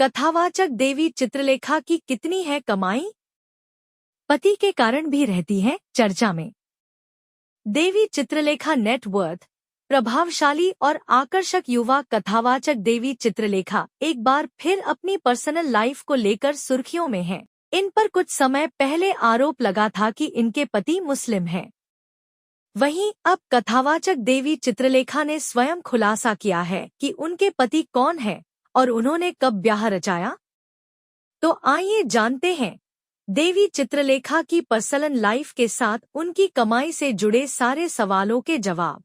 कथावाचक देवी चित्रलेखा की कितनी है कमाई? पति के कारण भी रहती है चर्चा में। देवी चित्रलेखा नेटवर्थ। प्रभावशाली और आकर्षक युवा कथावाचक देवी चित्रलेखा एक बार फिर अपनी पर्सनल लाइफ को लेकर सुर्खियों में हैं। इन पर कुछ समय पहले आरोप लगा था कि इनके पति मुस्लिम हैं। वहीं अब कथावाचक देवी चित्रलेखा ने स्वयं खुलासा किया है कि उनके पति कौन है और उन्होंने कब ब्याह रचाया। तो आइए जानते हैं देवी चित्रलेखा की पर्सनल लाइफ के साथ उनकी कमाई से जुड़े सारे सवालों के जवाब।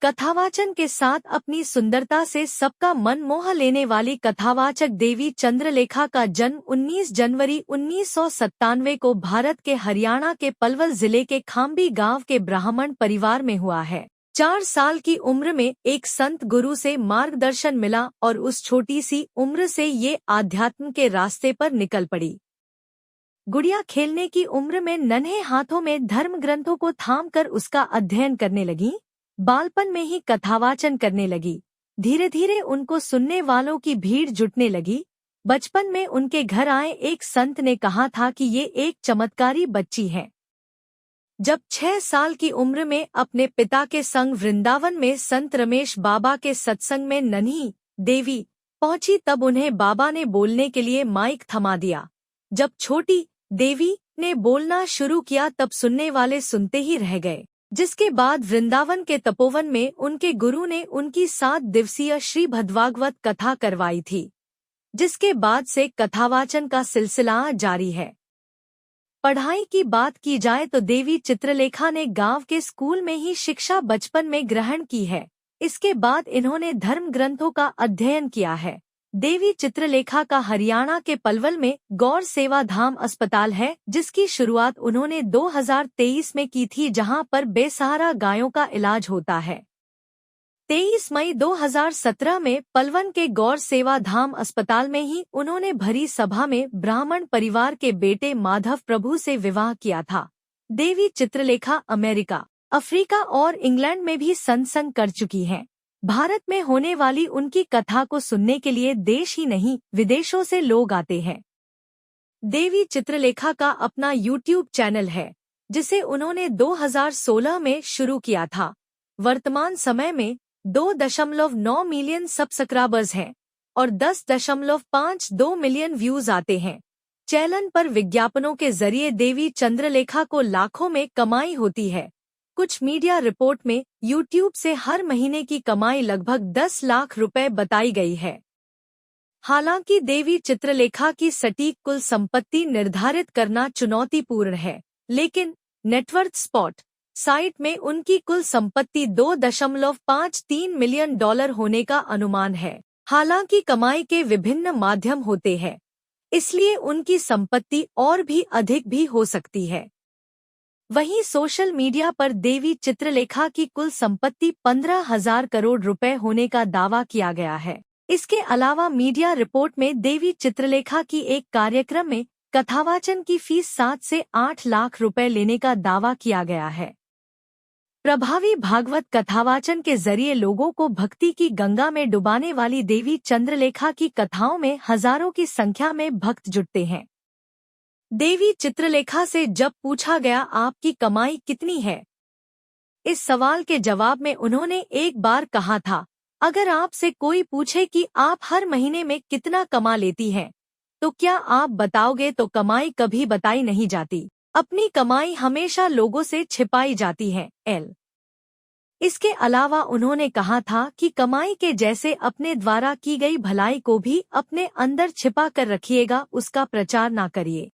कथावाचन के साथ अपनी सुंदरता से सबका मन मोह लेने वाली कथावाचक देवी चंद्रलेखा का जन्म 19 जनवरी 1997 को भारत के हरियाणा के पलवल जिले के खाम्बी गांव के ब्राह्मण परिवार में हुआ है। 4 साल की उम्र में एक संत गुरु से मार्गदर्शन मिला और उस छोटी सी उम्र से ये आध्यात्म के रास्ते पर निकल पड़ी। गुड़िया खेलने की उम्र में नन्हे हाथों में धर्म ग्रंथों को थामकर उसका अध्ययन करने लगी। बालपन में ही कथावाचन करने लगी। धीरे धीरे उनको सुनने वालों की भीड़ जुटने लगी। बचपन में उनके घर आए एक संत ने कहा था कि ये एक चमत्कारी बच्ची है। जब 6 साल की उम्र में अपने पिता के संग वृंदावन में संत रमेश बाबा के सत्संग में नन्ही देवी पहुंची, तब उन्हें बाबा ने बोलने के लिए माइक थमा दिया। जब छोटी देवी ने बोलना शुरू किया तब सुनने वाले सुनते ही रह गए। जिसके बाद वृंदावन के तपोवन में उनके गुरु ने उनकी 7 दिवसीय श्री भद्भागवत कथा करवाई थी, जिसके बाद से कथावाचन का सिलसिला जारी है। पढ़ाई की बात की जाए तो देवी चित्रलेखा ने गांव के स्कूल में ही शिक्षा बचपन में ग्रहण की है। इसके बाद इन्होंने धर्म ग्रंथों का अध्ययन किया है। देवी चित्रलेखा का हरियाणा के पलवल में गौर सेवा धाम अस्पताल है, जिसकी शुरुआत उन्होंने 2023 में की थी, जहां पर बेसहारा गायों का इलाज होता है। 23 मई 2017 में पलवल के गौर सेवा धाम अस्पताल में ही उन्होंने भरी सभा में ब्राह्मण परिवार के बेटे माधव प्रभु से विवाह किया था। देवी चित्रलेखा अमेरिका, अफ्रीका और इंग्लैंड में भी सत्संग कर चुकी हैं। भारत में होने वाली उनकी कथा को सुनने के लिए देश ही नहीं विदेशों से लोग आते हैं। देवी चित्रलेखा का अपना YouTube चैनल है, जिसे उन्होंने 2016 में शुरू किया था। वर्तमान समय में 2.9 मिलियन सब्सक्राइबर्स हैं और 10.52 मिलियन व्यूज आते हैं। चैनल पर विज्ञापनों के जरिए देवी चंद्रलेखा को लाखों में कमाई होती है। कुछ मीडिया रिपोर्ट में YouTube से हर महीने की कमाई लगभग 10 लाख रुपए बताई गई है। हालांकि देवी चित्रलेखा की सटीक कुल संपत्ति निर्धारित करना चुनौतीपूर्ण है, लेकिन नेटवर्थ स्पॉट साइट में उनकी कुल संपत्ति $2.53 मिलियन होने का अनुमान है। हालांकि कमाई के विभिन्न माध्यम होते हैं, इसलिए उनकी संपत्ति और भी अधिक भी हो सकती है। वहीं सोशल मीडिया पर देवी चित्रलेखा की कुल संपत्ति 15,000 करोड़ रुपए होने का दावा किया गया है। इसके अलावा मीडिया रिपोर्ट में देवी चित्रलेखा की एक कार्यक्रम में कथावाचन की फीस 7 से 8 लाख रुपए लेने का दावा किया गया है। प्रभावी भागवत कथावाचन के जरिए लोगों को भक्ति की गंगा में डुबाने वाली देवी चंद्रलेखा की कथाओं में हजारों की संख्या में भक्त जुटते हैं। देवी चित्रलेखा से जब पूछा गया आपकी कमाई कितनी है, इस सवाल के जवाब में उन्होंने एक बार कहा था, अगर आपसे कोई पूछे कि आप हर महीने में कितना कमा लेती हैं, तो क्या आप बताओगे? तो कमाई कभी बताई नहीं जाती। अपनी कमाई हमेशा लोगों से छिपाई जाती है। इसके अलावा उन्होंने कहा था कि कमाई के जैसे अपने द्वारा की गई भलाई को भी अपने अंदर छिपा कर रखिएगा, उसका प्रचार ना करिए।